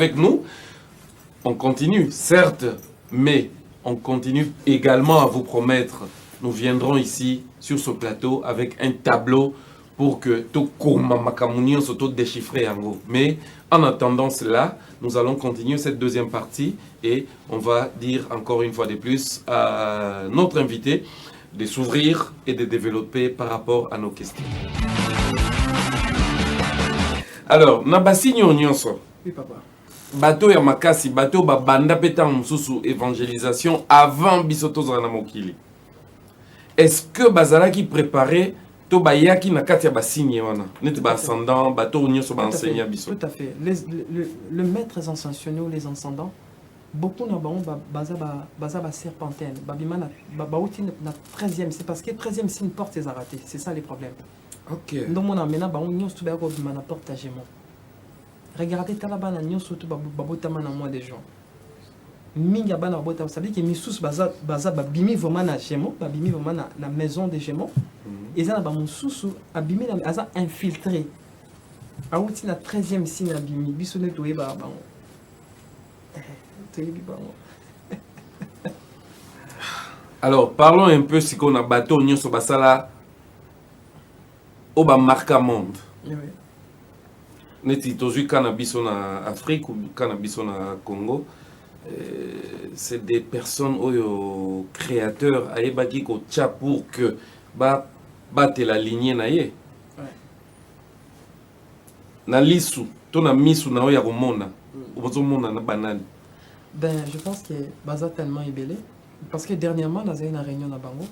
avec nous. On continue, certes, mais on continue également à vous promettre. Nous viendrons ici, sur ce plateau, avec un tableau pour que tout soit déchiffré en gros. Mais en attendant cela, nous allons continuer cette deuxième partie et on va dire encore une fois de plus à notre invité de s'ouvrir et de développer par rapport à nos questions. Alors, Nabasini Onyonso. Oui, papa. Bateau ya makasi, bateau ba banda peta mususu évangélisation avant bisoto zana mokili. Est-ce que bazala qui préparait to bayaki na kati ya basini wana net ba ascendant bateau nyonso ba enseigner biso? Tout à fait. Le maître ascensionné ou les ascendants, beaucoup na bango baza ba serpentaine, babimana ba outi na 13e, c'est parce que 13e signe porte ses ratés, c'est ça les problèmes. OK. Donc mon amena bango nyonso ba ko bimana porte à Gémeaux. Regardez talabana nyonso to babotama na moi des gens. Minga bana babota, ça veut dire que misous baza babimi vraiment na Gémeaux, babimi vraiment na la maison des Gémeaux. Et ça na ba mususu abimi na aza infiltré. Aouti na 13e signe abimi bisone toye ba bango. Alors, parlons un peu si qu'on a bateau nyonso basala au ba marque monde. Oui. Neti tozu cannabis en Afrique ou cannabis en Congo, c'est des personnes au créateurs aebaki ko tcha pour que ba batte la lignée na ye. Na lisu to na misu na oya komona ozo mona na banani. Ben je pense que baza tellement ébélé parce que dernièrement dans une réunion à Bango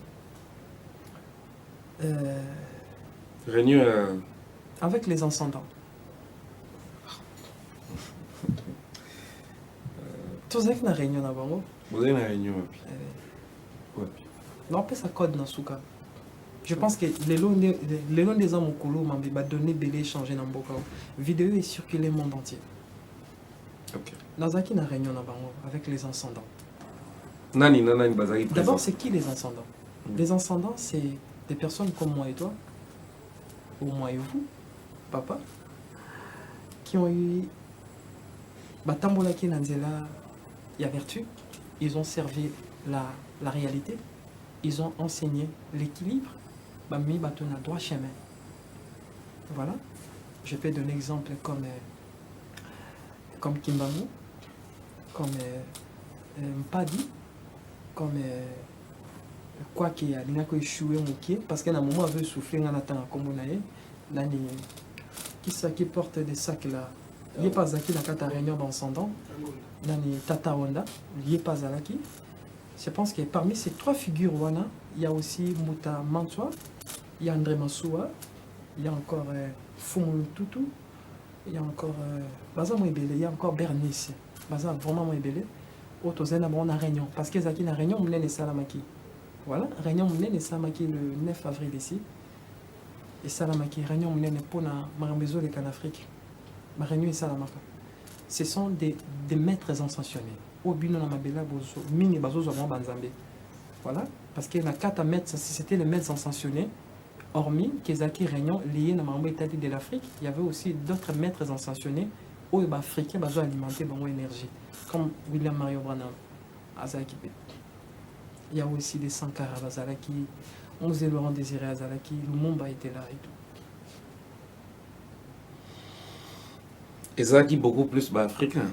réunion avec les ascendants. Tous avec une réunion à Bango. Vous avez une réunion wapi? Non, pas ça code dans Souka. Je pense que les longs des hommes au Koulou m'a donné belé changer dans Boka. Vidéo est circulée le monde entier. OK. Dans une réunion à Bango avec les ascendants. Nani bazari. D'abord, c'est qui les ascendants? Les ascendants, c'est des personnes comme moi et toi, ou moi et vous, papa, qui ont eu Batambola qui Nanzela, il y a vertu, ils ont servi la réalité, ils ont enseigné l'équilibre, Bami Batona droit chemin. Voilà. Je peux donner exemple comme Kimbamu, comme Mpadi, comme quoi qu'il y a échoué parce qu'à un moment veut souffler en attendant comme on a qui ça qui porte des sacs là, il n'y a pas qui la carte réunion d'ascendant, Nani Tata Honda, il n'y a pas à qui. Je pense que parmi ces trois figures wana, il y a aussi Mouta Mansoua, il y a André Massoua, il y a encore Fumulu Tutu, il y a encore Baza Mouébélé, il y a encore Bernice, Baza vraiment Mouébélé. Autozena bon a réunion parce que Zaki na réunion mounen et Salamaki. Voilà, réunion mounen et Salamaki le 9 avril ici. Et Salamaki réunion mounen pour na Marambezo les Canafrique. Ma réunion et Salamaka. Ce sont des maîtres ascensionnés. Au bino na mabela bozo mini bazo zo banzambe. Voilà, parce que la carte à maîtres c'était les maîtres ascensionnés. Hormis que Zaki réunion lié na Marambo État de l'Afrique, il y avait aussi d'autres maîtres ascensionnés où les Africains bazo alimenter bon énergie. Comme William Mario Branham, Azalaki. Il y a aussi des Sankara Azalaki, Mosé Laurent Désiré Azalaki, Lumumba était là et tout. Ezaki beaucoup plus africain.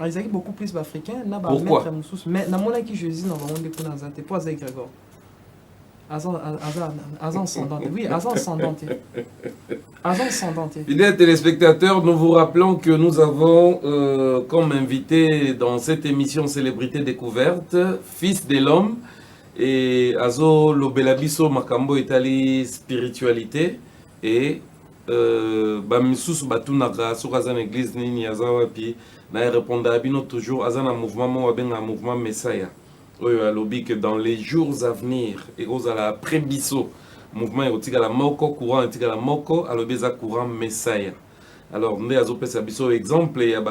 Ezaki beaucoup plus africain. Pourquoi? Mais dans mon qui je dis, on va demander pour Azak Grégor. Azan ascendante. Oui, Azan ascendante. Azan ascendante. Fidèles téléspectateurs, nous vous rappelons que nous avons comme invité dans cette émission Célébrité Découverte, Fils de l'Homme, et Azo Lobelabiso Makambo Etali Spiritualité, et Bamisusu Batunaka, Soukazan Église Nini Azawapi, na répondre à Bino toujours, Azan un mouvement, un mouvement Messiah. Oui, lobby que dans les jours à venir, et aux à la prébisso, mouvement est la moko, courant est la moko, à l'obéza courant messiah. Alors, nous avons fait un exemple, il y a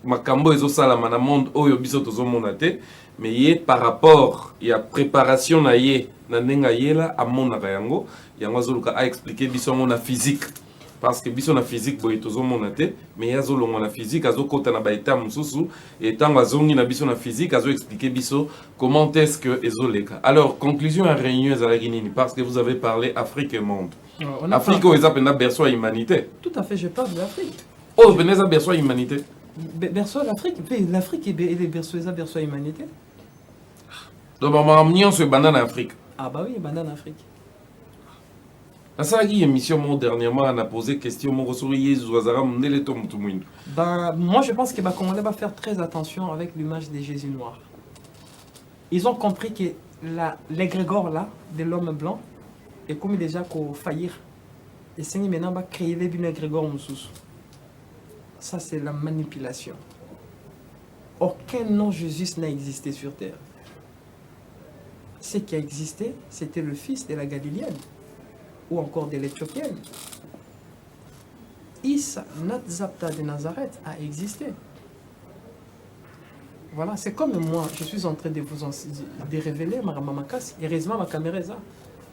Makambo et Salama dans le monde, où il y a biso monate, mais il y a par rapport, il y a préparation na nenga yela à mon arayango, il y a a expliqué biso mon physique. parce que biso na physique boye tozomona te mais azolongwa na physique azokota na baeta mosusu et ntango azongi na biso na physique azoexplike biso comment est-ce que ezoleka. Alors conclusion ya réunion ezalaki nini parce que vous avez parlé Afrique et monde. Afrique oyo eza mpena berceau ya humanité. Tout à fait, je parle de l'Afrique. Oyo mpena eza berceau ya humanité. Berceau l'Afrique, l'Afrique est berceau à humanité. Donc makambo nyonso ebanda na Afrique. Ah bah oui, ebanda na Afrique. Nasalaki émission mo dernièrement on a posé question mon ressourci Yesu azara mundele to mutu mwindu. Ben moi je pense que Congolais va faire très attention avec l'image de Jésus noir. Ils ont compris que l'égrégore là de l'homme blanc est comme déjà qu'au faillir. Et c'est maintenant va créer les égrégores mususu. Ça c'est la manipulation. Aucun nom Jésus n'a existé sur terre. Ce qui a existé, c'était le fils de la Galiléenne ou encore de l'Éthiopienne. Issa Natzapta de Nazareth a existé. Voilà, c'est comme moi, je suis en train de vous de révéler ma Makasi. Heureusement, ma caméra est là.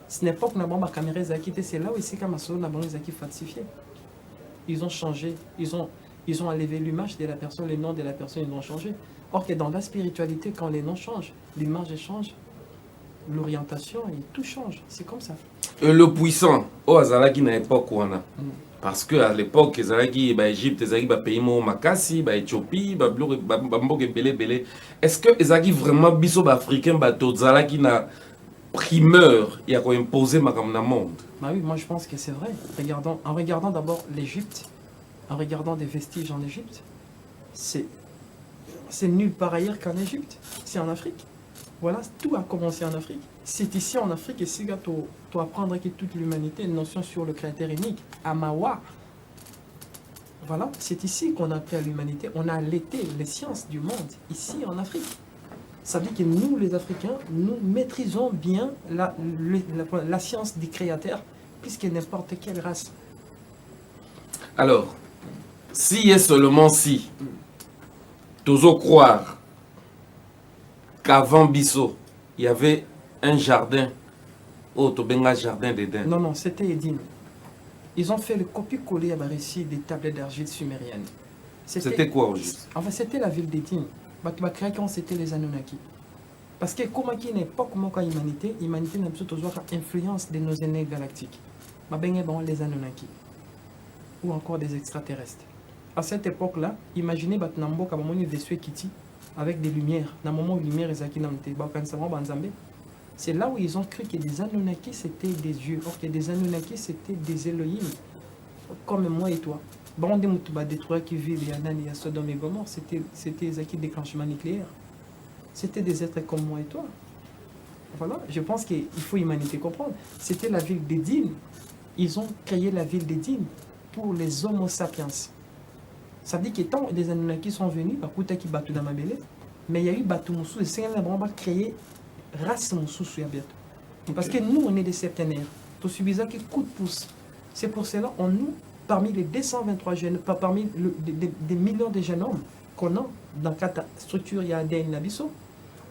Ce n'est pas que ma caméra est quitté, c'est là où ici, quand ma soeur n'a pas falsifié. Ils ont changé, ils ont enlevé l'image de la personne, les noms de la personne, ils l'ont changé. Or que dans la spiritualité, quand les noms changent, l'image change, l'orientation et tout change. C'est comme ça. Le puissant, au Azalaki na époque wana. Parce que à l'époque, Azalaki, Égypte, Azalaki, pays mo Makasi, Éthiopie, Bamboke belé. Est-ce que Azalaki vraiment biso africain, Zalaki na primeur, il a imposé ma dans le monde? Bah oui, moi je pense que c'est vrai. En regardant d'abord l'Égypte, en regardant des vestiges en Égypte, c'est nulle part ailleurs qu'en Égypte, c'est en Afrique. Voilà, tout a commencé en Afrique. C'est ici en Afrique et si tu apprendre que toute l'humanité a une notion sur le créateur unique, Amawa. Voilà, c'est ici qu'on a appris à l'humanité. On a allaité les sciences du monde, ici en Afrique. Ça veut dire que nous, les Africains, nous maîtrisons bien la science du créateur, puisque n'importe quelle race. Alors, si et seulement si, tu oses croire qu'avant Bisso, il y avait un jardin, Tobenga jardin d'Éden. Non, c'était Éden. Ils ont fait le copier-coller à récit des tablettes d'argile sumériennes. C'était quoi au juste? Enfin, c'était la ville d'Éden. Quand c'était les Anunnaki. Parce que comme à une époque, l'humanité n'a pas toujours influence de nos aînés galactiques. Les Anunnaki. Ou encore des extraterrestres. À cette époque-là, imaginez des Kitty avec des lumières. Dans le moment où les lumières c'est là où ils ont cru que des Anunnaki c'était des dieux. Or que des Anunnaki c'était des Elohim. Comme moi et toi. Bon, des trois qui vivent, il y en a, il y a Sodome et Gomorre, c'était des acquis de déclenchement nucléaire. C'était des êtres comme moi et toi. Voilà, je pense qu'il faut l'humanité comprendre. C'était la ville d'Éden. Ils ont créé la ville d'Éden pour les Homo sapiens. Ça veut dire que tant des Anunnaki sont venus, mais il y a eu Batu Moussou, et c'est un va créer race Moussou. Parce que nous, on est des septénaires. Tout suffisant qui coup de pouce. C'est pour cela, nous, parmi les 223 jeunes, parmi des millions de jeunes hommes qu'on a dans la structure ADN Nabiso,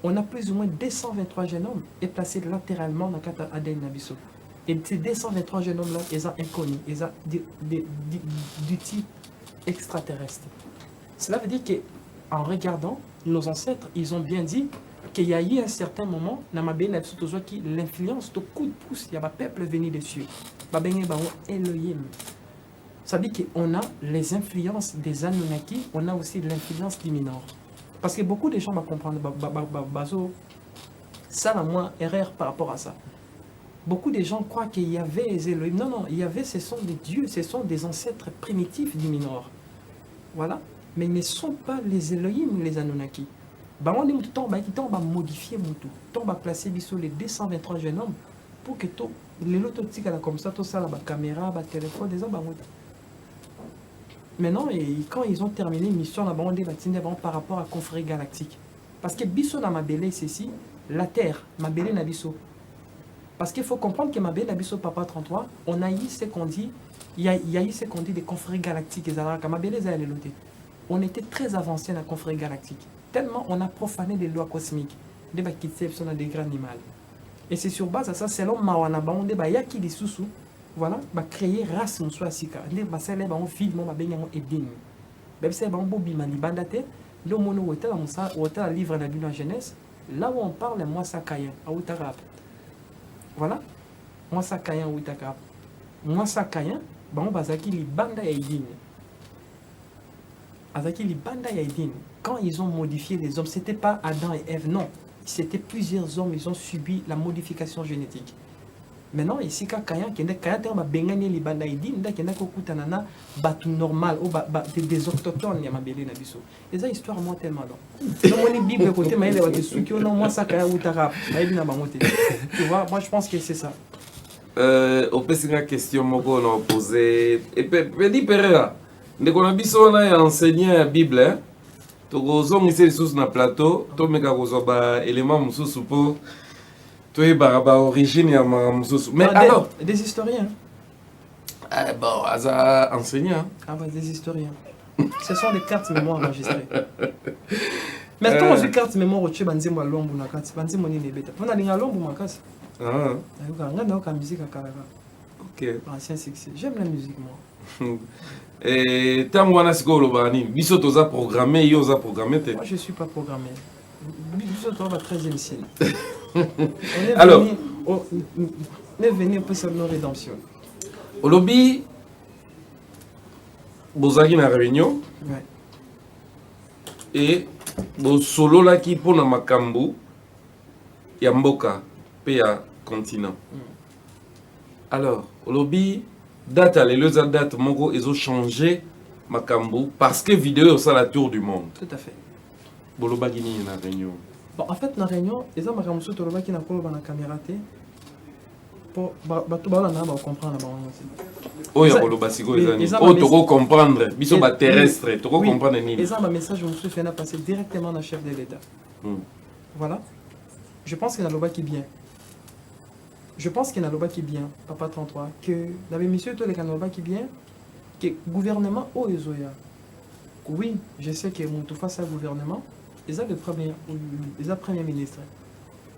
on a plus ou moins 223 jeunes hommes et placés latéralement dans la ADN Nabiso. Et ces 223 jeunes hommes-là, ils sont inconnus, ils sont du type extraterrestre. Cela veut dire qu'en regardant, nos ancêtres, ils ont bien dit qu'il y a eu un certain moment, l'influence de coup de pouce, il y a un peuple venu des cieux. Elohim. Ça veut dire qu'on a les influences des Anunnaki, on a aussi l'influence du Minor. Parce que beaucoup de gens vont comprendre, ça la moins erreur par rapport à ça. Beaucoup de gens croient qu'il y avait les Elohim. Non, il y avait, ce sont des dieux, ce sont des ancêtres primitifs du Minor. Voilà. Mais ils ne sont pas les Elohim, les Anunnaki. On va modifier mon tout. On va placer les 223 jeunes hommes pour que les autres comme ça, tout ça, la caméra, la téléphone, des hommes. Maintenant, quand ils ont terminé mission, on va par rapport à la confrérie galactique. Parce que Bisso na Mabélé, c'est ici, la Terre, Mabélé na Bisso. Parce qu'il faut comprendre que Mabélé na Bisso, Papa 33, on a eu ce qu'on dit, il y a eu ce qu'on dit des confréries galactiques. On était très avancé dans la confrérie galactique. Tellement on a profané des lois cosmiques, des degrés animaux. Et c'est sur base de ça, selon Mawana, il y a qui des sous voilà, bah créer race mon soit sika. Les basses bah on vide mon bah bien on edin. Même si bah on bobi mani bandate, le mono hôtel livre la Bible en jeunesse. Là où on parle moi ça caïen à Outarap. Voilà, moi ça caïen ou Outarap. Moi ça caïen, bah on bazaki li banda ya edin. Azaki li banda ya edin. Quand ils ont modifié les hommes, c'était pas Adam et Ève, non. C'était plusieurs hommes, ils ont subi la modification génétique. Maintenant, ici, quand il y a bengani li banda idi, il y a kokutanana batu normal ou des autochtones ya mabele na biso. Et ça histoire moi tellement long. Donc mon Bible côté maïle wa tesuki non moi ça kaya utara, maïle na bangote. Tu vois, moi je pense que c'est ça. Au pesi nga question moko na poser et Pedi Pereira. Ndeko na biso na ya enseigner la Bible, hein. Tokozongisa lisusu na plateau, tomeka kozwa ba élément mosusu po toyebaka origine ya makambo mosusu. Mais alors des historiens. Bon, aza enseignant. Ah bah des historiens. Ce sont des cartes mémoire enregistrées. Mais quand on dit carte mémoire au tchè banzi mo lombu na carte, banzi mo ni nebeta. On a linga lombu makasi. Ah. Ngana ka musique à Karaga. OK. Ancien succès. J'aime la musique moi. Et tant wana siko loba nini? Biso toza programmé, yo za programmé te. Moi je suis pas programmé. Biso to va 13e siècle. Alors, on est venu pour cette rédemption. Olobi bozaki na réunion. Ouais. Et solo la ki pona makambo ya mboka pe ya continent. Alors, Olobi date à les date moko ils ont changé makambo parce que vidéo ça la tour du monde. Tout à fait. Boloba gini na réunion. Bon, en fait, dans la réunion, les hommes ont trouvé qu'il y a une caméra pour comprendre. Oh, il y a Boloba Sigo, oh, tu peux comprendre. Biso ba terrestre, tu peux comprendre ni. Les hommes, message je me suis fait passer directement dans le chef de l'État. Voilà. Je pense qu'il y a Loba qui est bien. Je pense qu'il y a Loba qui est bien, Papa 33, que dans les messieurs, tous les Loba qui est bien, que le gouvernement au Ezoya. Oui, je sais que mon tout face à gouvernement. Ils ont le premier ministre.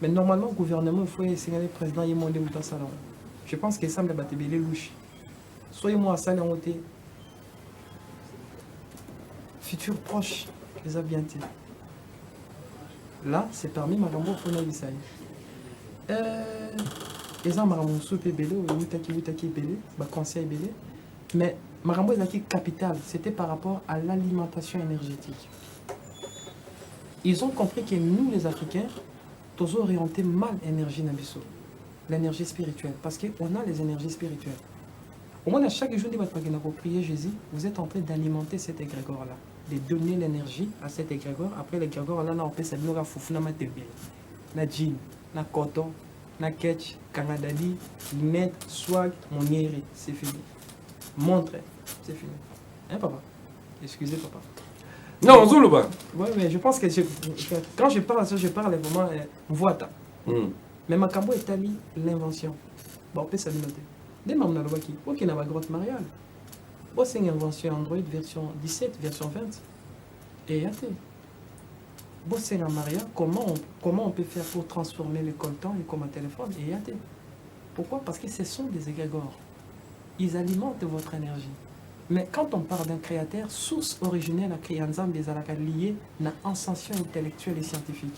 Mais normalement, le gouvernement, il faut essayer le président et monter au salon. Je pense que ça me bat les louches. Soyez-moi à salon côté. Futur proche, les a bien dit. Là, c'est parmi Marambo Fona Isaï. Ils ont Marambo Soupé Belé, ou Witaki Belé, conseil Belé. Mais Marambo est la capitale, c'était par rapport à l'alimentation énergétique. Ils ont compris que nous, les Africains, nous avons orienté mal l'énergie Nabiso, l'énergie spirituelle, parce qu'on a les énergies spirituelles. Au moins, à chaque jour, vous priez Jésus, vous êtes en train d'alimenter cet égrégore-là, de donner l'énergie à cet égrégore. Après l'égrégore-là, on peut s'habiller à Foufouna Matébé, na jean, na coton, na ketch, kanadali, lunettes, swag, moniere, c'est fini. Montre, c'est fini. Hein, papa? Excusez, papa. Non, Zuluba. Oui, mais je pense que quand je parle, je parle vraiment voix. Mais Makambo est allé l'invention. Bon, on peut s'alimenter. Dès que je suis ok, on a une grotte mariale. Bon, c'est une invention Android version 17, version 20. Et il y a des. Bon, c'est un mariage. Comment on peut faire pour transformer le coltan comme un téléphone? Et il y a des. Pourquoi? Parce que ce sont des égrégores. Ils alimentent votre énergie. Mais quand on parle d'un créateur, source originelle à créer Nzambe des alaka liés à ascension intellectuelle et scientifique.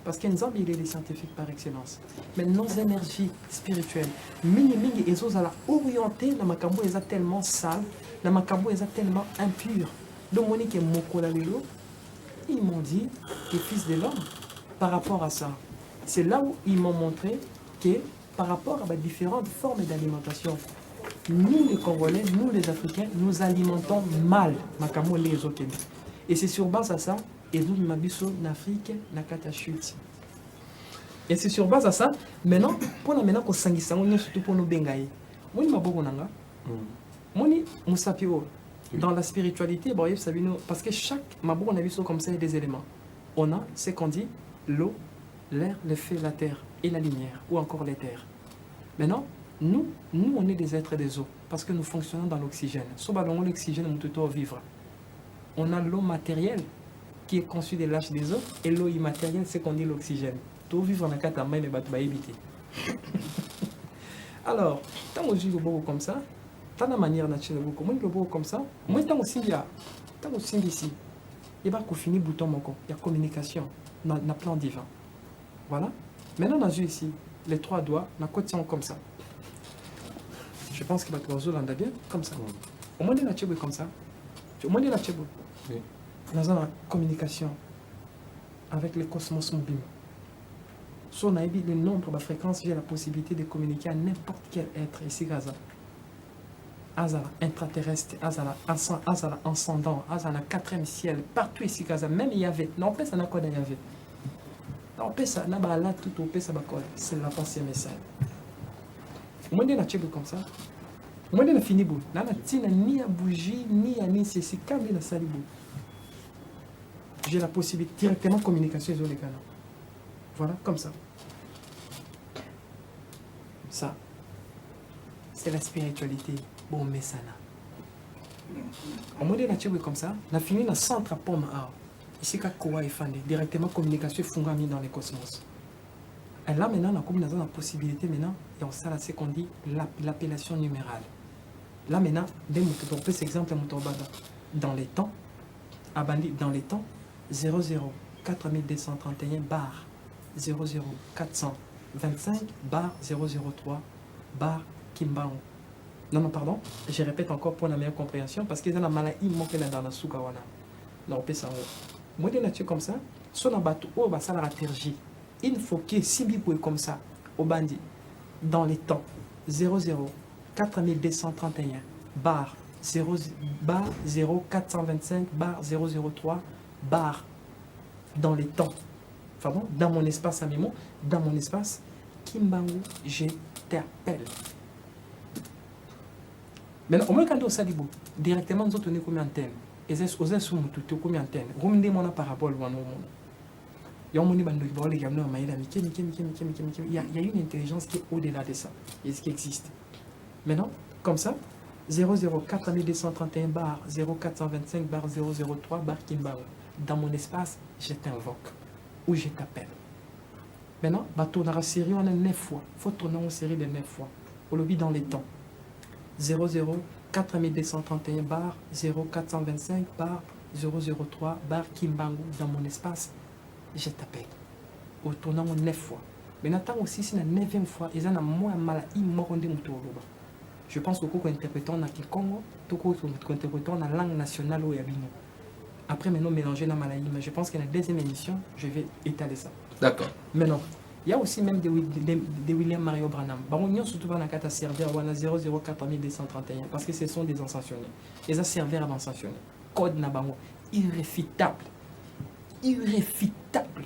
Parce que Nzambe, il est les scientifiques par excellence. Mais nos énergies spirituelles, mingi et eux ala orienté, la makambo est tellement sale, la makambo est tellement impure. Donc Monique et Mokola Lelo, ils m'ont dit que fils de l'homme, par rapport à ça, c'est là où ils m'ont montré que par rapport à différentes formes d'alimentation, nous les Congolais, nous les Africains, nous alimentons mal Makamo les Okene. Et c'est sur base à ça, et nous Mabiso n'Afrique n'a qu'à chute. Et c'est sur base à ça, maintenant, pour la maintenant qu'on s'anguisse, surtout pour nous bengaï. Moi, Mabogonanga, moi, Moussapio, dans la spiritualité, parce que chaque Mabo, on a vu ça comme ça, il y a des éléments. On a ce qu'on dit, l'eau, l'air, le feu, la terre et la lumière, ou encore les terres. Maintenant, nous, on est des êtres des eaux, parce que nous fonctionnons dans l'oxygène. Sauf que l'oxygène, nous devons vivre. On a l'eau matérielle, qui est conçue des lâches des eaux, et l'eau immatérielle, c'est qu'on dit l'oxygène. Tout vivre dans la carte à main, mais éviter. Alors, tant que je beaucoup comme ça, tant de manière naturelle beaucoup, moi je beaucoup comme ça, moi tant aussi bien, ici, il va finir bouton mon il y a communication, dans le plan divin. Voilà. Maintenant dans le jeu ici, les 3 doigts, la côte sont comme ça. Je pense qu'il va te voir bien, comme ça. Au moins de la tchèque comme ça. Au moins de la tchèque. Oui. Dans la communication avec le cosmos mobile. Si on a le nombre de fréquences, j'ai la possibilité de communiquer à n'importe quel être ici, Gaza. Azala intraterrestre, Azala ascendant, Azala 4e ciel, partout ici, Gaza, même Yahvé. Non, on ça n'a quoi de Yahvé. Non, on ça n'a pas là tout, on ça c'est la pensée message. Au moins de la tchèque comme ça. Au moins de la fini bout. Là, la tine ni à bougie, ni à ni c'est quand la salibou. J'ai la possibilité directement de communication sur les canaux. Voilà, comme ça. Ça, c'est la spiritualité. Bon, mais ça là. Au modèle de comme ça, on a fini dans le centre à pomme à ici, Kakoa et Fandé, directement communication fungami dans les cosmos. Et là, maintenant, on a la possibilité, maintenant, et on sait ce qu'on dit, l'appellation numérale. Là, maintenant, on peut exemple dans les temps, dans les temps, 00 4231 bar 00425 bar 003 bar Kimbao. Non, pardon, je répète encore pour la meilleure compréhension parce que dans la maladie, il manque dans la soukawana. Non, on peut ça. Moi, des natures comme ça, sur la bateau, on va ça la tergie. Il faut que si vous comme ça, au bandit, dans les temps, 00 4231 bar 0425 bar 003 bar dans les temps, pardon, dans mon espace à Mimo, dans mon espace, Kimbangu, je t'appelle. Maintenant, au moins quand on s'est dit, directement, nous avons combien d'antennes? Et c'est aux sous tout combien d'antennes? Vous me demandez parabole ou un monde. Il y a une intelligence qui est au-delà de ça, et ce qui existe. Maintenant, comme ça, 004 bar 0425 bar 003 bar Kimbangu. Dans mon espace, je t'invoque ou je t'appelle. Maintenant, on a la série, on a 9 fois. Il faut tourner en série de 9 fois. Au lobby dans les temps. 004 bar 0425 bar 003 bar Kimbangu. Dans mon espace, je t'appelle. Au tournant 9 fois. Maintenant, aussi, c'est la 9e fois. Et ça, moi, je pense que nous interprétons dans le Congo, nous interprétons dans la langue nationale au Yabino. Après, maintenant, mélanger la maladie. Mais je pense que la deuxième émission, je vais étaler ça. D'accord. Maintenant, il y a aussi même des William Mario Branham. On a surtout dans la carte serveur, on a 004 parce que ce sont des ascensionnés. Les serveurs avant ascensionnés. Code Nabango, irréfutable. Irréfutable.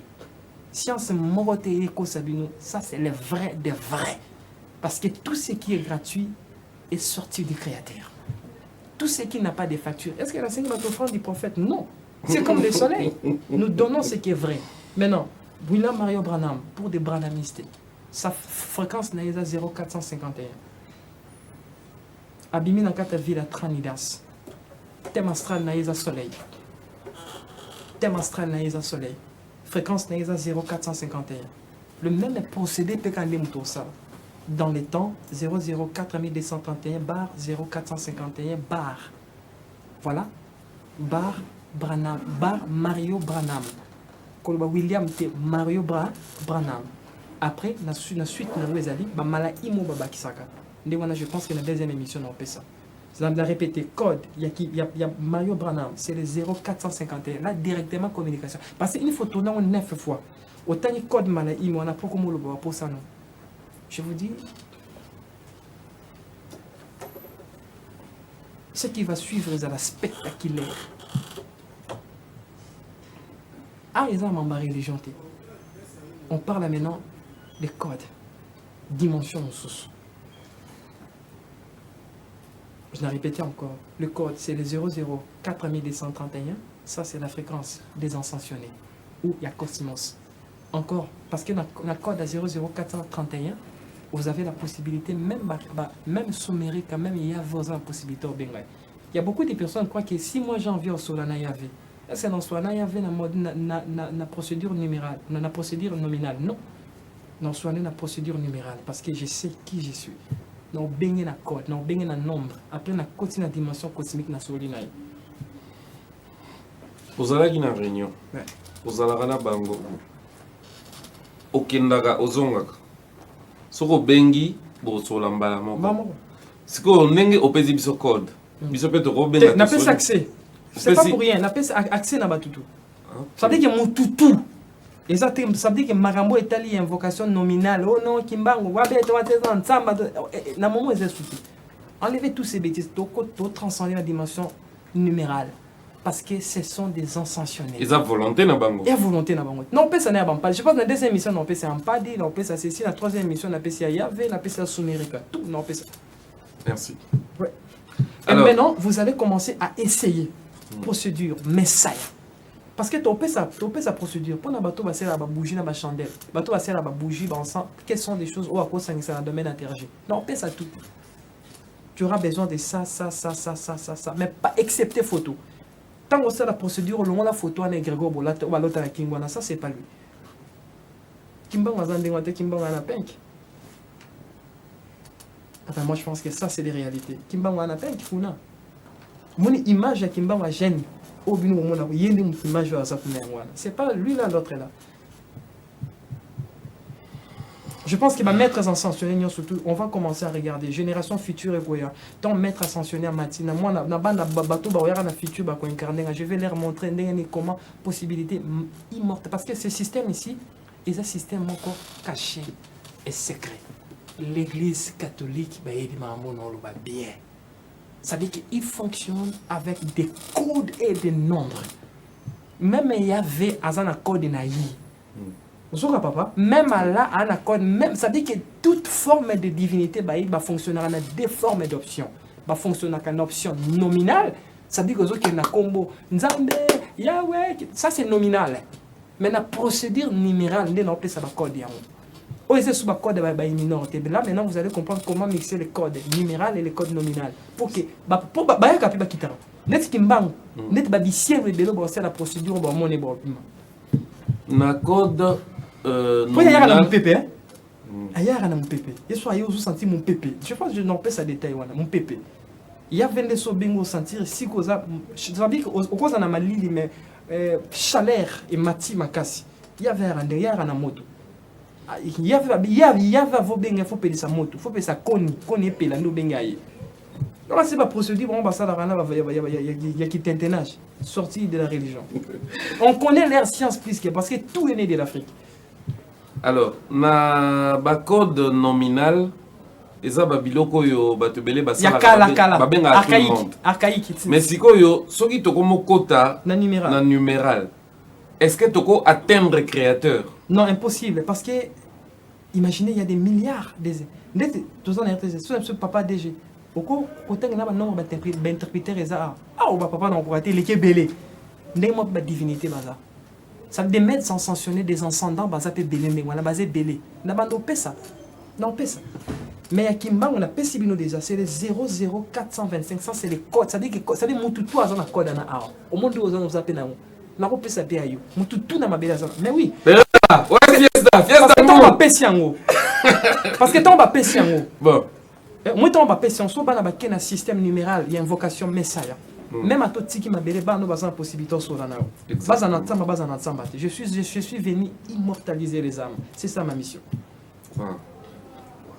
Science Morote et Eko Sabino, ça c'est le vrai des vrais. Parce que tout ce qui est gratuit est sorti du Créateur. Tout ce qui n'a pas de facture. Est-ce que la Seigneur va t'offrir du prophète? Non. C'est comme le soleil. Nous donnons ce qui est vrai. Maintenant, William Mario Branham, pour des Branhamistes, sa fréquence n'est pas 0,451. Abimi dans 4 villes à Tranidas. Thème astral n'est pas soleil. Thème astral n'est pas soleil. Fréquence n'est pas 0,451. Le même procédé peut qu'on aime tout ça. Dans les temps, 004 bar 0451 bar. Voilà. Bar Branham. Bar Mario Branham. William T. Mario Branham. Après, la suite, bah mala imo baba kisaka. Je pense que la deuxième émission, on fait ça. Ça va répéter code. Il y a Mario Branham. C'est le 0451. Là, directement communication. Parce qu'il faut tourner 9 fois. Autant de code mala imo, on a pas comme le pour ça, non. Je vous dis, ce qui va suivre est la spectaculaire. Ah, ils ont m'embarré les gens. On parle maintenant des codes, dimension en sous. Je l'ai répété encore. Le code, c'est le 004 Ça, c'est la fréquence des ascensionnés. Ou il y a Cosmos. Encore, parce que dans le code à 00431, vous avez la possibilité, même sommaire, quand même, il y a la possibilité au Bengal. Il y a beaucoup de personnes qui croient que si moi j'en viens au Solana Yahvé, est-ce que dans Solana Yahvé, la procédure numérale, la procédure nominale? Non. Dans Solana, la procédure numérale, parce que je sais qui je suis. na obenge na code, na obenge na nombre. Après na koti na dimension cosmique na soli na. Ozalaki na réunion. Ouais. Ozalaka na bango. Okendaka ozongaka. Soko bengi bosola mbala moko. Maman. Siko ndenge opezi biso code. Biso pe to benga. Na pesa accès. C'est pas pour rien, na pesa accès na batutu. Ça veut dire que mututu. Et ça veut dire que Marambo est allé invocation nominale. Oh non, Kimbango, wabe to nsamba na moment est souci. Enlevez tous ces bêtises, to transcender la dimension numérale. Parce que ce sont des ascensionnés. Ils ont volonté na bango. Et volonté na bango. Non, ça n'est pas. Je pense que la deuxième émission, on peut ça en Padi, on peut ça ceci, la troisième émission, on peut ça Yahvé, on peut ça Sumérica. Tout, on peut ça. Merci. Ouais. Alors, et maintenant, vous allez commencer à essayer. Procédure, Messiah. Parce que tu as sa procédure. Pour la bateau, tu as la bougie, la chandelle. Bateau, tu as la bougie, quelles sont des choses où à cause ça dans le domaine interagie. Non, on ça tout. Tu auras besoin de ça. Mais pas excepté photo. Tant que c'est la procédure, le la photo, on est Grégoire Bolat, ou l'autre à la Kingwana, ça c'est pas lui. Kimba Mazandengwate, Kimba Wanapink. Enfin, moi je pense que ça c'est les réalités. Kimba Wanapink, Funa. Mon image à Kimba Wagène, au binu au monde, il y a une image à sa fenêtre. C'est pas lui là, l'autre est là. Je pense qu'il va mettre ascensionné surtout. On va commencer à regarder génération future et quoi. Tant mettre ascensionné à Matina, moi na bateau na futur ba ko incarner. Je vais leur montrer comment possibilité immortelle parce que ce système ici est un système encore caché et secret. L'église catholique ba va bien. Ça veut dire qu'il fonctionne avec des codes et des nombres. Même il y avait un code naïf. Papa, même là, un accord, même, ça veut dire que toute forme de divinité va fonctionner dans deux formes d'options. Va fonctionner dans une option nominale, ça veut dire que y a un combo Nzambe, Yahweh, ça c'est nominal. Mais la procédure numérale, on appelle ça le code. Oh, c'est sous le code de minorité. Là, maintenant, vous allez comprendre comment mixer les codes numéral et les codes nominal. Pour que, pour que, net kimbang, net babisier le bélo, c'est la procédure, bon, mon ébor. Na code. Faut y aller à mon pépé. Ailleurs à mon pépé. Je suis allé au sentir mon pépé. Je pense que je n'en peux ça détail mon pépé. Il y a 22 sobingo sentir si cosa. Je savais qu'au cause on a mal li mais chaleur et mati makasi. Il y avait un derrière à la moto. Il y avait vos benga faut payer sa moto. Faut payer sa koni payer la no benga yi. Non c'est pas procédure on va ça la rana il y a qui tintenage sorti de la religion. On connaît l'air science plus que parce que tout est né de l'Afrique. Alors, na ba code nominal, eza ba biloko yo batubele basala ba benga archaïque. Mais sikoyo soki toko mokota na numéral. Est-ce que toko atteindre créateur? Non, impossible parce que imaginez il y a des milliards des tous en RTS, papa DG. Oko côté na ba nombre d'interpréteurs eza ah ba papa na ko rater les belé. Ndemo ba divinité baza. Ça veut mettre sans sanctionner des ascendants basés sur belé mais on a basé belé. Na bando pesa. Non pesa. Mais à Kimba on a pesibino déjà c'est les 00425 ça c'est les codes ça dit que ça dit mututu azana na code na a. Au monde où on appelle na na ko pesa pe ayo. Mututu na mabela ça. Mais oui. Ouais fiesta parce que ton va pesi yango. Parce que ton va pesi yango. Bon. Moi ton va pesi en so ba na ba ken système numéral, il y a invocation messiah. Même à tout qui m'a belé ba no bazan possibilité sur la nao. Bazan tsamba. Je suis venu immortaliser les âmes. C'est ça ma mission.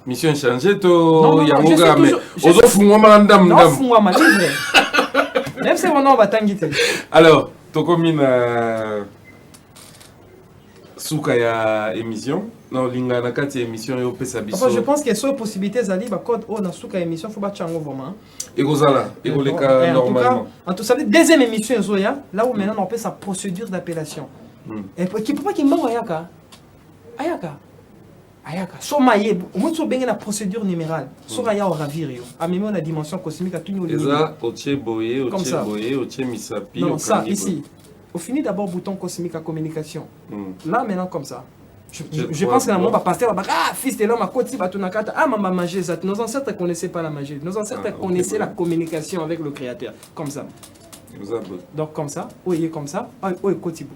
Mission changée to yangoga mais ozo fungwa mandam ndam. Non fungwa ma livre. Même c'est mon nom va tangité. Alors, tokomina suka ya émission. Non, linga na kati émission yo pesa biso. Je pense que sur possibilité zali ba code o na suka émission faut ba chango vraiment. Ekozala, ekoleka normalement. En tout cas, deuxième émission zoya, là où maintenant on fait sa procédure d'appellation. Et qui peut pas qui m'a ayaka. So maye, au moins so benga la procédure numérale. So raya au ravirio. A même la dimension cosmique à tout niveau. Eza otie boye, otie misapi. Non, ça ici. Au fini d'abord bouton cosmique à communication. Là maintenant comme ça. Je pense que la mort va passer, fils de l'homme à côté, maman manger ça. Nos ancêtres ne connaissaient pas la magie. Nos ancêtres connaissaient la communication avec le Créateur. Comme ça. Donc comme ça, oui, comme ça, oui, côté.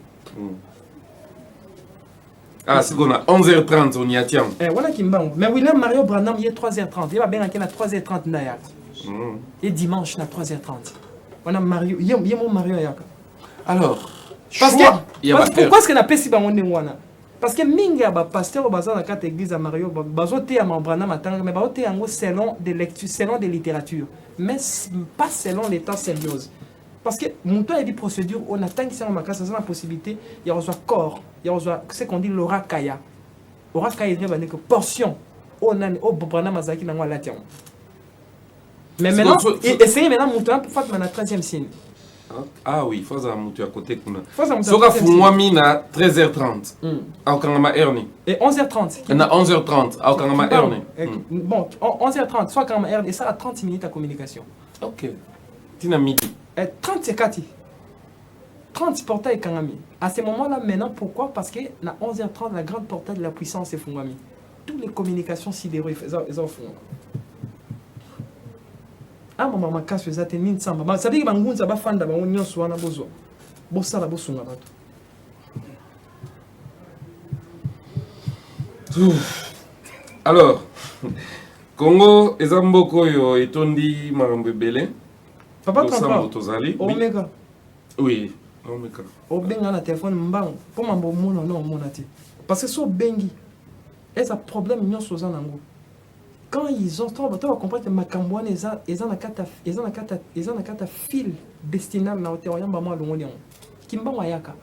Ah, c'est qu'on a 11h30, on y attend. Voilà Kimbango. Mais William Mario Branham, il est 3h30. Il va bien à 3h30 Nayak. Et dimanche, à 3h30. On a Mario. Il y a mon Mario Yaka. Alors, pourquoi est-ce qu'on a pas si bon parce que minga ba pasteur au bazar dans la église à Mario bazoté à Branham atanga mais bazoté en selon des lectures, selon des littératures, mais pas selon l'état symbiose. Parce que mon temps a dit procédure, on attend que c'est ma classe, c'est la possibilité, il y a reçoit corps, il y a reçoit ce qu'on dit l'aura kaya. Aura kaya est que portion on a au Branham azaki dans la tiens. Mais maintenant essayez maintenant mon temps pour faire ma 13e signe. Ah oui, faut ça monter à côté kuna. Soka fumwami na 13h30. Au kangama erni. Et 11h30. Na 11h30 au kangama erni. Bon, 11h30 soit kangama erni et ça a 30 minutes à communication. OK. Tina midi. 30 c'est Kati. 30 portails kangami. À ce moment-là maintenant pourquoi? Parce que na 11h30 la grande portail de la puissance est fumwami. Toutes les communications sidérées ils en font. Ah maman casse les atténues samba ça dit que bangunza ba fanda ba onyo swana bozo bossa la bosunga bato. Alors Congo ezamboko yo etondi marambo belé papa transport tozali omega oui omega obenga na téléphone mbang po mambo mona non monati parce que so bengi est un problème nyonso za nango. Quand ils ont trop, tu vas comprendre que Makambouane ils ont la carte fil destinal na oteoyam ba moi longo kimba wayaka.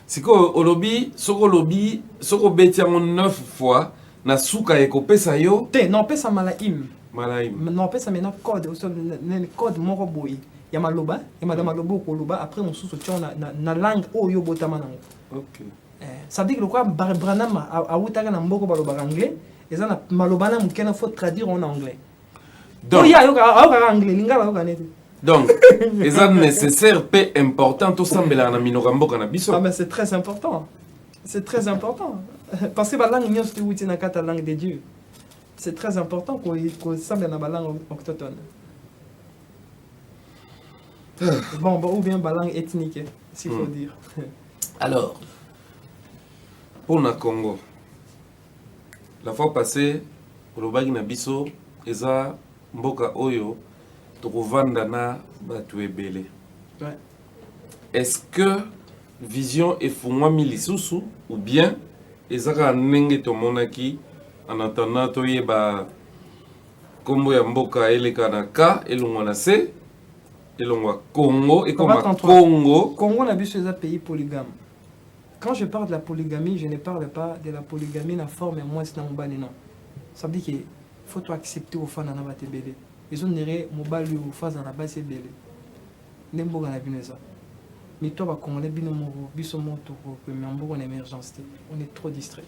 Siko olobi soko lobi soko betia mon 9 fois na suka ekopesa yo te non pesa malaim non pesa mena code code moko boyi ya maloba ya madama lobo ko loba après mon sous tion na langue oyo botama nango. OK. Ça dit que le quoi Branham a utaka na mboko ba loba anglais. Et ça, malobana mukena faut traduire en anglais. Donc, donc, c'est nécessaire, peu important, tout ça, mais la minorambo canabiso. Ah, mais c'est très important. C'est très important. Parce que la langue n'y a la langue de Dieu. C'est très important qu'on semble dans la langue autochtone. Bon, ou bien la langue ethnique, s'il faut dire. Alors, pour le Congo, la fois passée, Robagi Nabiso, Eza Mboka Oyo, Torovanda na Batuebele. Est-ce que vision est fumwa milisusu ou bien Ezaka Nenge Tomonaki en attendant Toyeba Kombo ya Mboka Eleka na Ka, Elongwana Se, Elongwa Congo, et comme Congo. Congo Nabiso est un pays polygame. Quand je parle de la polygamie, je ne parle pas de la polygamie na forme moins non. Ça veut dire qu'il faut accepter au fan na bate belé. Ils ont néré mobali au phase na base belé. Nembo na bineza. Mais toi va congolais bino mo biso moto ko mais en émergence. On est trop distrait.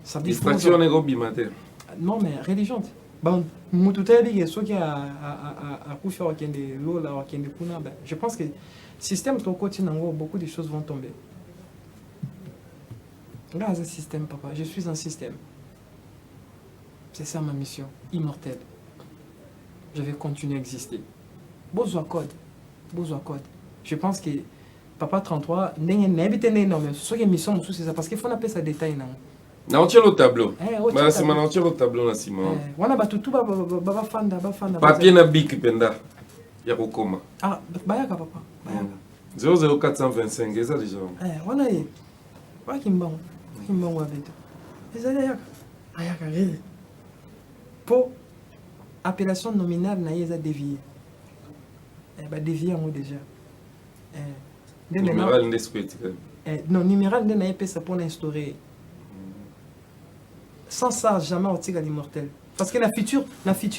Ça dit distraction est gobimater. Non mais religion. Bon, je pense que le système beaucoup de choses vont tomber. Regarde ce système, papa. Je suis un système. C'est ça ma mission, immortelle. Je vais continuer à exister. Besoin code. Je pense que papa 33, c'est mission, c'est ça parce qu'il faut appeler ça détail. Na on tient le tableau. Bah c'est on tient le tableau là Simon. Wana batutu ba fanda. Papier na bic penda. Ya kokoma. Ah, bayaka papa. Bayaka. 00425 eza déjà. Wana ye. Wa kimbango. Kimbango abeto. Eza yaka. Ayaka rele. Pour appellation nominale na yeza dévier. Ba dévier en déjà. Numéral ndesquet. Non, numéral na yepesa pour instaurer. Sans ça, jamais on tire à l'immortel. Parce que la future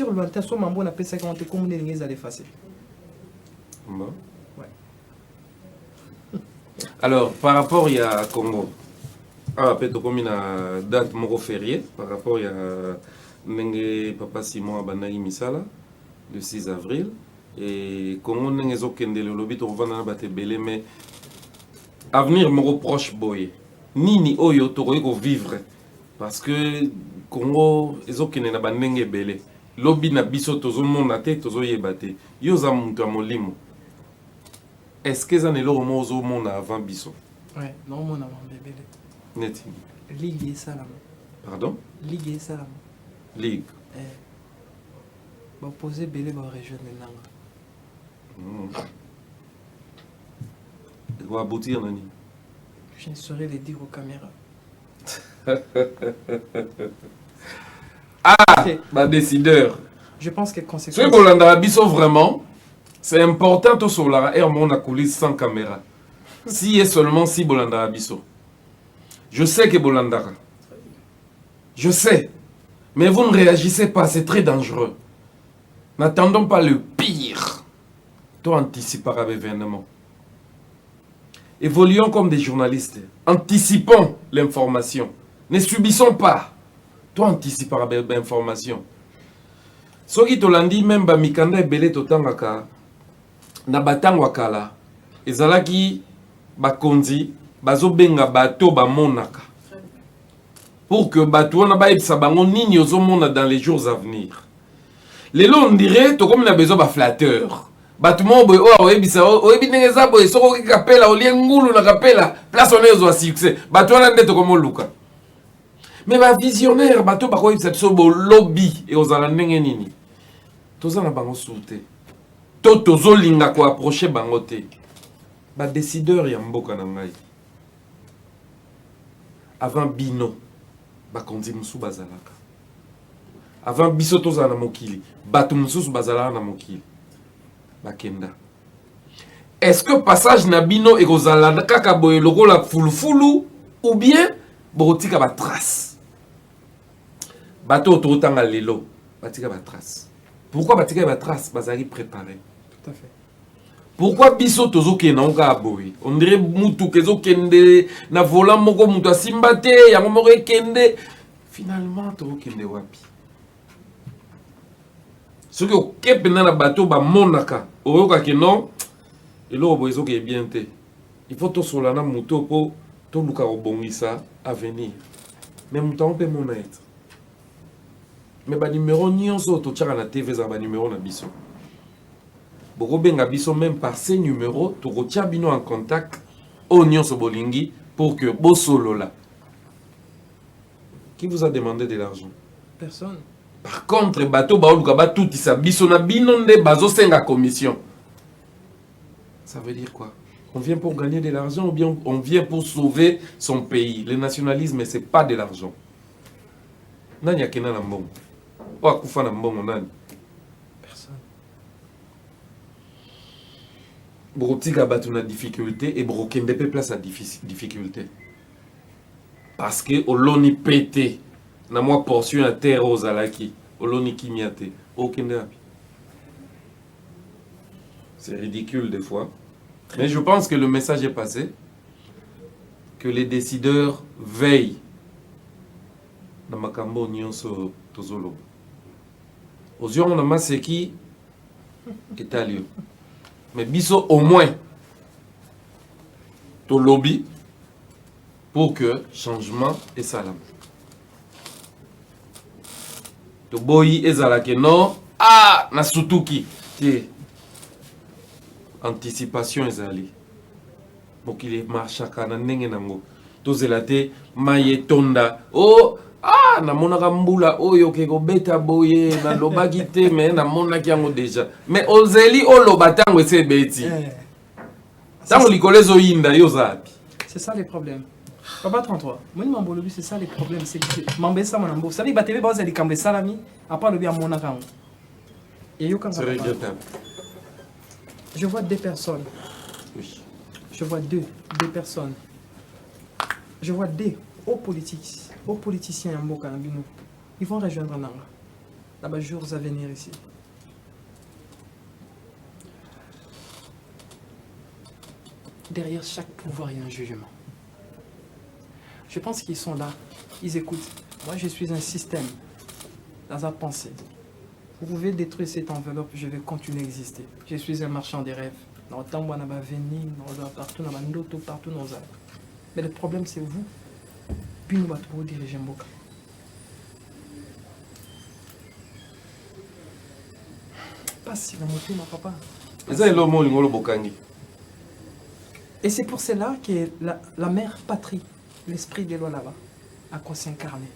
lointaine, soit mambo, on appelle ça quand on te commune les lignes à l'effacer. Bon. Ouais. Alors, par rapport à Congo, peut-être comme une date moro férié, par rapport à Nenge Papa Simon Abanaï Misala, le 6 avril, et Congo Nenge Zokende, le lobby, on va battre belé, mais avenir moro proche boy, ni oyo, toro vivre. Parce que Congo ezokene na bandenge belé lobi na biso tozo mona te tozo yebate yo za muntu ya molimo est-ce que ça n'est pas au monde avant Bisso? Ouais, non, mon avant bébé. Net. Ligue et salam. Pardon? Ligue et salam. Ligue. Bon, poser belé va rejoindre Nanga. Il va aboutir, Nani. Je ne saurais le dire aux caméras. Ah, bah décideur. Je pense que conséquence. Ce Bolanda Bisso vraiment, c'est important tout sur la air mon coulisse sans caméra. Si et seulement si Bolanda Bisso. Je sais que Bolanda. Je sais. Mais vous ne réagissez pas, c'est très dangereux. N'attendons pas le pire. Toi anticiperas l'événement. Évoluons comme des journalistes. Anticipons l'information. Ne subissons pas. Toi anticiperas l'information. Ce qui te l'a dit, même Mikanda et Belé Totangaka, na batang wakala, ezalaki bakonzi, bazo benga bato ba monaka. Pour que bato wana ba ebisa bango nini ozo mona dans les jours à venir. Lelo on dirait to comme na besoin ba flatteur. Bato mo boy o ebisa o ebi ndengeza boy soko ki kapela o ngulu na kapela place on ezo succès. Bato wana ndeto comme luka. Mais ba visionnaire bato ba ko ebisa so bo lobby et ozala ndenge nini. Toza na bango soute. Tozo linga ko approcher bango te. Ba décideur ya mboka na ngai. Avant bino bakonzi musu bazalaka. Avant biso toza na mokili, bato mususu bazalaka na mokili. Bakenda. Est-ce que passage na bino ekozala kaka boye lokola fulufulu ou bien botika ba trace? Bato totanga lelo, batika ba trace. Pourquoi batika ba trace bazali préparé? Tout à fait. Pourquoi biso tozo kenanga boy? On dirait mutu kezo kende na volant moko mutu asimbate yango moko kende. Finalement tozo kende wapi? Ce que kepe na bateau ba monaka, oyoka ke non, elo boyezo ke bien te. Il faut to solana mutu po to luka obongisa à venir. Mais mutu on peut mona être. Mais ba numéro nyonso to tchaka na TV za ba numéro na biso. Boko benga biso même par ces numéros to rotia bino en contact au nyonso bolingi pour que bo solo là. Qui vous a demandé de l'argent? Personne. Par contre, bateau baoluka ba tout ça biso na bino nde bazo senga commission. Ça veut dire quoi? On vient pour gagner de l'argent ou bien on vient pour sauver son pays? Le nationalisme c'est pas de l'argent. Nani akena na mbongo? O akufa na mbongo nani? Personne. Brotika batu na difficulté et brokende pe place à difficulté. Parce que oloni pété na moi portion à terre aux alaki oloni kimiate okende api. C'est ridicule des fois. Mais je pense que le message est passé. Que les décideurs veillent na makambo nyonso tozolo. Aux yeux on a massé qui est à lieu. Mais biso au moins to lobby pour que changement et salam. To boyi ezala ke non na sutuki ti anticipation ezali. Mokili marchaka na ndenge nango. To zelate maye tonda na monaka mbula oyo ke ko beta boye na lobaki te mais na monaki yango déjà. Mais ozeli oloba tango ese beti. Tango likolezo yinda yo zapi. C'est ça les problèmes. Papa 33. Moi, Mambolobi, c'est ça les problèmes. C'est que Mambessa, Manambo. Vous savez, Batévé, Baza, les Kambe Salami, à part le bien Monakang. Et yo, c'est regrettable. Je vois deux personnes. Oui. Je vois deux personnes. Je vois deux hauts politiciens en Mboka, ils vont rejoindre Nanga. Là-bas, jours à venir ici. Derrière chaque pouvoir, il y a un jugement. Je pense qu'ils sont là, ils écoutent. Moi, je suis un système dans sa pensée. Vous pouvez détruire cette enveloppe, je vais continuer à exister. Je suis un marchand des rêves. Dans le temps, on va venir, partout, partout, mais le problème, c'est vous. Puis nous allons diriger Mboka. Pas si la moto, ma papa. Ça est l'homme qui est bokangi. Et c'est pour cela que la mère patrie, l'esprit de l'eau là-bas, a quoi s'incarner.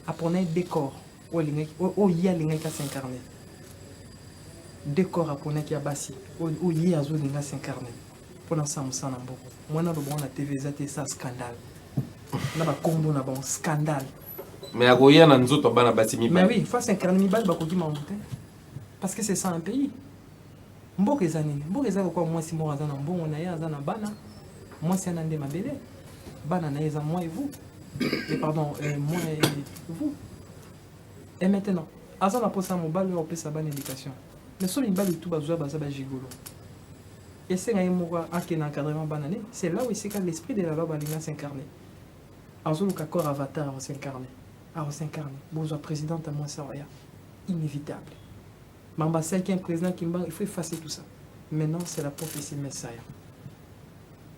A prendre un décor, où il y a l'ingénieur s'incarner. Décor à prendre qui a bassi, où il y a l'ingénieur s'incarner. Pendant ça, on a beaucoup. Moi, on a la TV, c'est un scandale. On a un combo, on a un scandale. Mais à Goya, on a nous autres, on a bâti mi. Mais oui, il faut s'incarner mi bal, bako qui m'a monté. Parce que c'est ça un pays. Mbo que zanini, mbo que zako quoi moi si moi azana mbo on a ya azana bana. Moi c'est un ande mabele. Bana na yeza moi et vous. Et pardon, moi et vous. Et maintenant, azana pour ça mon bal on peut sa bonne éducation. Mais sur une balle tout bazwa bazaba gigolo. Et c'est un mot à qui encadrement banané, c'est là où c'est que l'esprit de la loi va s'incarner. Azou le corps avatar va s'incarner. À s'incarner. Bonjour présidente à moi ça rien. Inévitable. Mamba qui est un président qui il faut effacer tout ça. Maintenant, c'est la prophétie Messiah.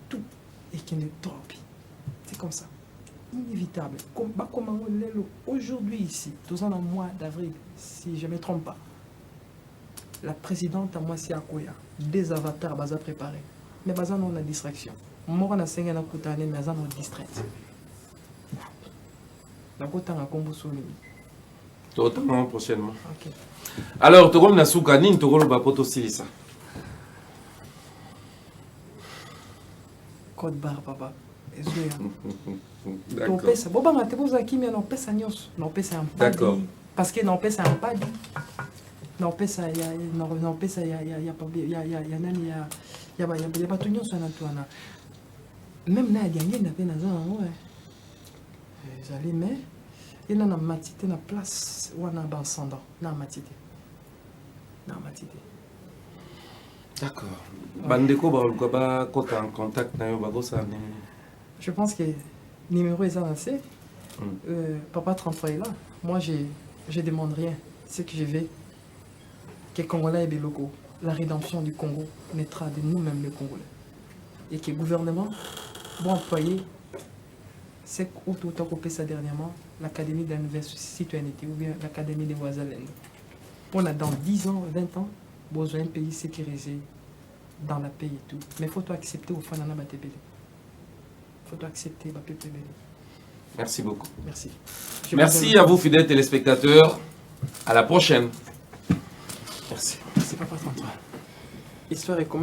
Tout est qui est trop. C'est comme ça. Inévitable. Comme aujourd'hui ici, tous en mois d'avril, si je ne me trompe pas, la présidente à moi c'est à Koya. Des avatars baza préparés. Mais baza non la distraction. Moi on a 5 ans pour t'année mais baza non distrait. La côte en combo sur lui. Totalement prochainement. OK. Alors, tu as souka ni tu as poto silisa. Code barre papa. Ezoya. D'accord. Pesa. Boba mate boza kimia non pesa nyos. Non pesa un pas. D'accord. Parce que non pesa un pas. Non pesa ya non pesa ya nani ya ba to nyos na tuana. Même na dia ngenda pe na za ouais. J'allais mais il na matité na place wana ba ascendant na matité. D'accord. Bandeko ba ko en contact na yo ba ça. Je pense que numéro est avancé. Papa 33 est là. Moi je demande rien. Ce que je vais que Congolais et Beloko, la rédemption du Congo naîtra de nous-mêmes les Congolais. Et que le gouvernement va employer c'est où ça dernièrement l'Académie de la nouvelle citoyenneté ou bien l'Académie des voisins. On a dans 10 ans, 20 ans, besoin d'un pays sécurisé dans la paix et tout. Mais il faut accepter au Fanana Batebele. Il faut accepter Batebele. Merci beaucoup. Merci. Merci à vous, fidèles téléspectateurs. À la prochaine. Merci. Merci, Papa François. Histoire est comment?